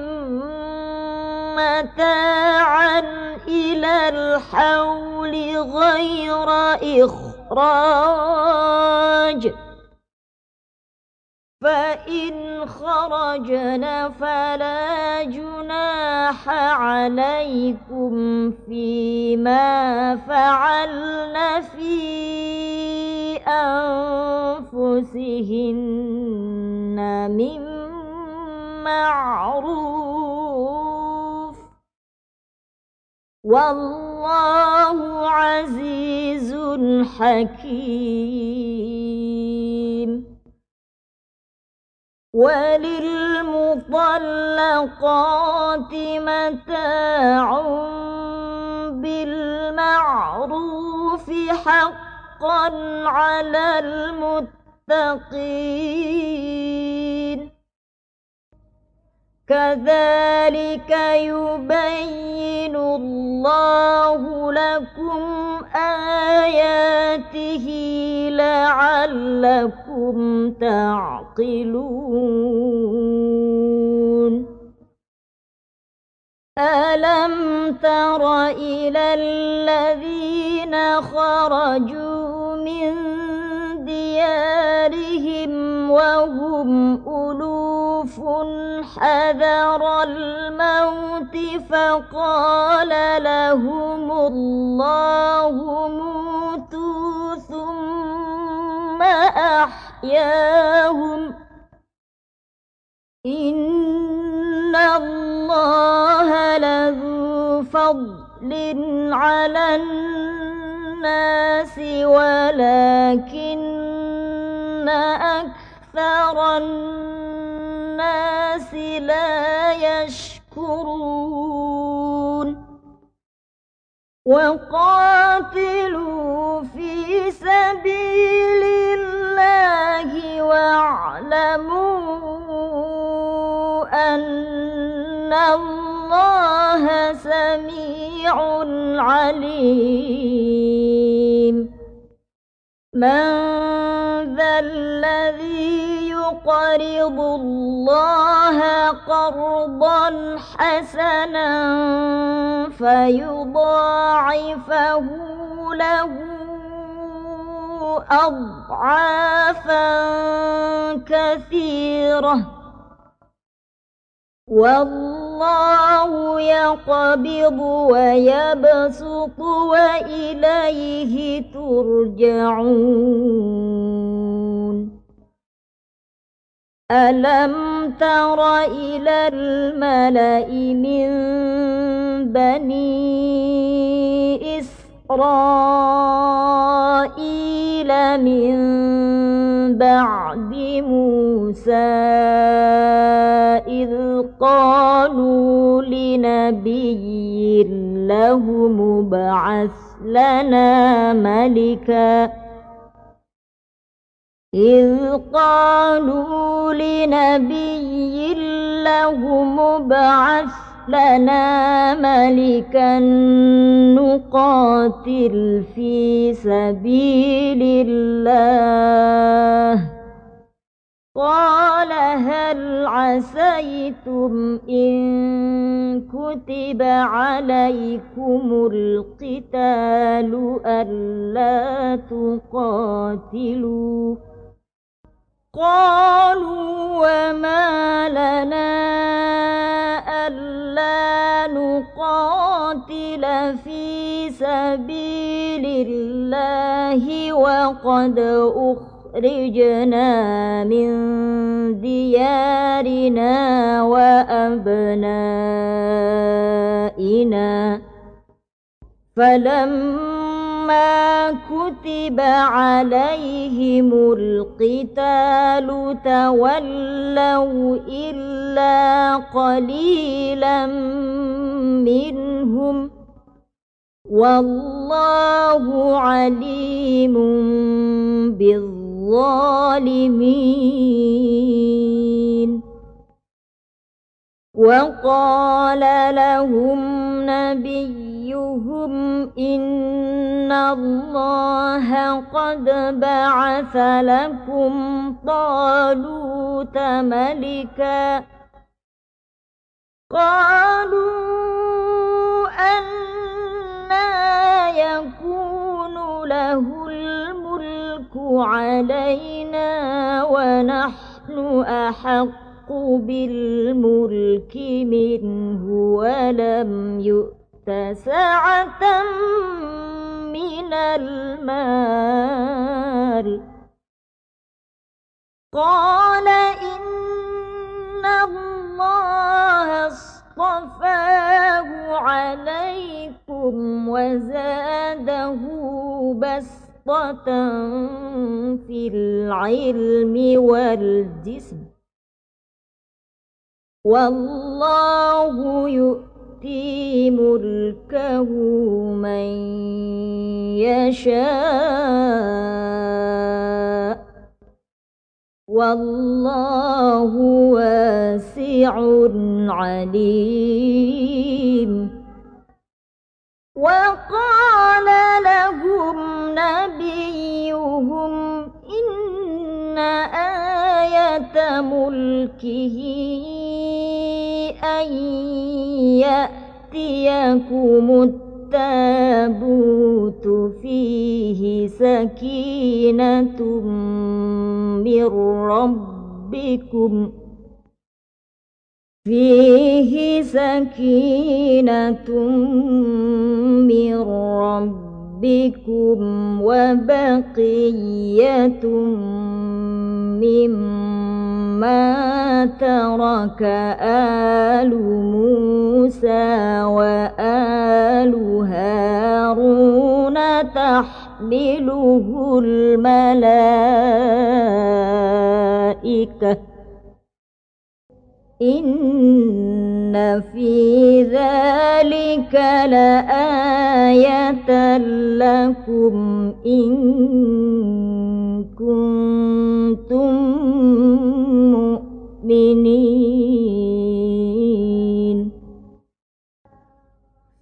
متاعا إلى الحول غير إخراج فإن خرجن فلا جناح عليكم فيما فعلن في أنفسهن من معروف والله عزيز حكيم. وللمطلقات متاع بالمعروف حقا على المتقين. كذلك يبين الله لكم آياته لعلكم تعقلون. ألم تر إلى الذين خرجوا من ديارهم وهم ألوف حذر الموت فقال لهم الله موتوا ثم أحياهم إن الله لذو فضل على الناس ولكن أكثر أكثر الناس لا يشكرون وقاتلوا في سبيل الله واعلموا أن الله سميع عليم من ذا الذي يقرض الله قرضا حسنا فيضاعفه له أضعافا كثيرة والله يقبض ويبسط وإليه ترجعون ألم تر إلى الملأ من بني إسرائيل من بعد موسى إذ قالوا لنبي له مبعث لنا ملكا نقاتل في سبيل الله قال هل عسيتم إن كتب عليكم القتال ألا تقاتلوا قالوا وما لنا ألا نقاتل في سبيل الله وقد أخرجنا من ديارنا وأبنائنا فلما كتب عليهم القتال تولوا إلا قليلا منهم والله عليم بالظالمين وقال لهم نبيهم إن الله قد بعث لكم طالوت ملكا قالوا أنى يكون له الملك علينا ونحن أحق بالملك منه ولم يؤت سعة من المال قال إن الله اصطفاه عليكم وزاده بسطة في العلم والجسم والله يؤتي ملكه من يشاء والله واسع عليم وقال لهم نبيهم إن آية ملكه أن يأتيكم التابوت فيه سكينة من ربكم وبقية مما ترك آل موسى وآل هارون تحمله الملائكة الملائكة إن في ذلك لآية لكم إن كنتم مؤمنين.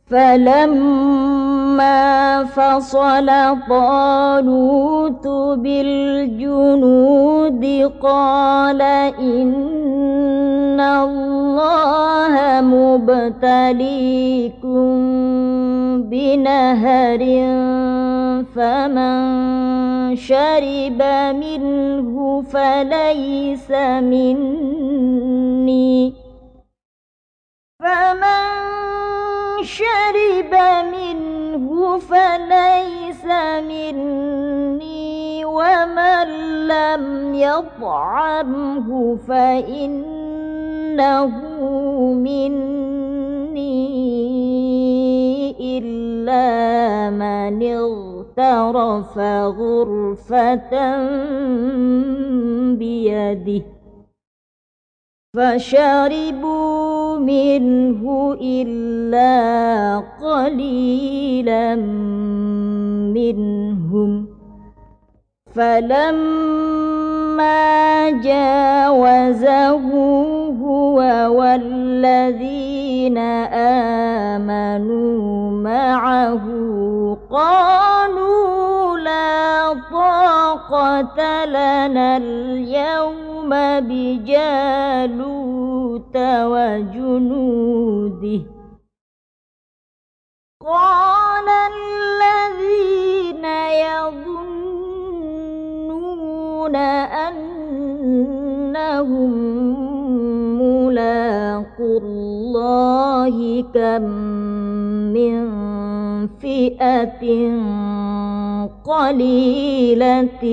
فلما فصل طالوت بالجنود قال إن الله مبتليكم بنهر فمن شرب منه فليس مني ومن لم يطعمه فإنه مني إلا من اغترف غرفة بيده فشربوا منه إلا قليلا منهم. فلما جاوزه هو والذين آمنوا معه قالوا لا طاقة لنا اليوم بجالوت وجنوده. قال الذين يظنون أنهم ملاقو الله كم من فئة قليلة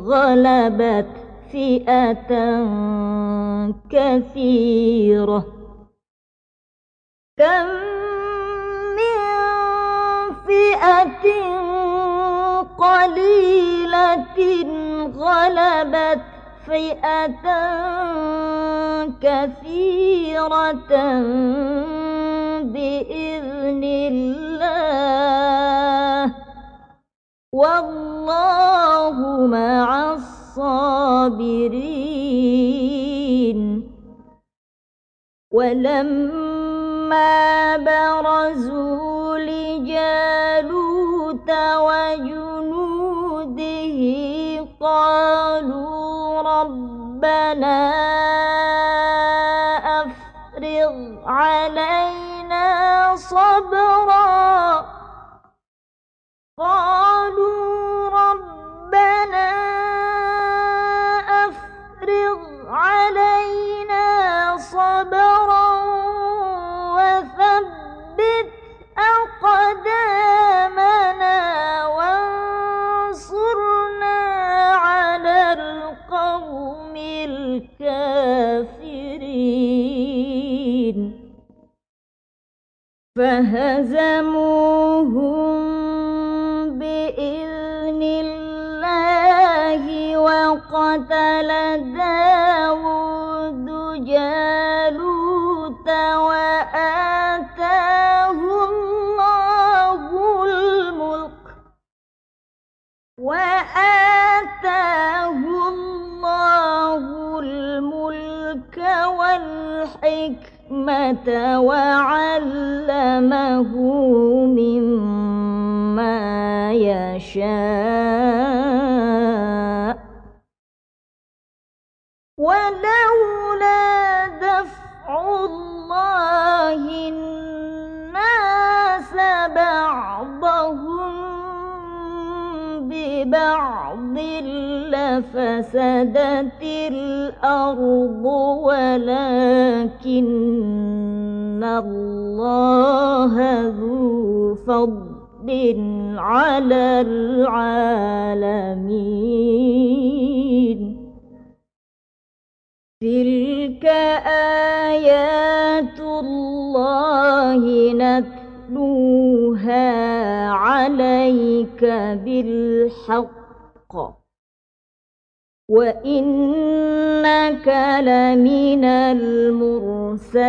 غلبت فئة كثيرة كم من فئة قليلة غلبت فئة كثيرة بإذن الله والله مع الصابرين. ولما برزوا لجالوت وجنوده قالوا ربنا أفرغ علينا صبرا وثبت أقدامنا وانصرنا على القوم الكافرين. فهزموهم بإذن الله وقتل داود جالوت وآتاه الله الملك والحكمة وعلمه مما يشاء. ولولا دفع الله الناس بعضهم ببعض لفسدت الأرض ولكن الله ذو فضل على العالمين. تلك آيات الله نتلوها عليك بالحق وإنك إنك لمن المرسلين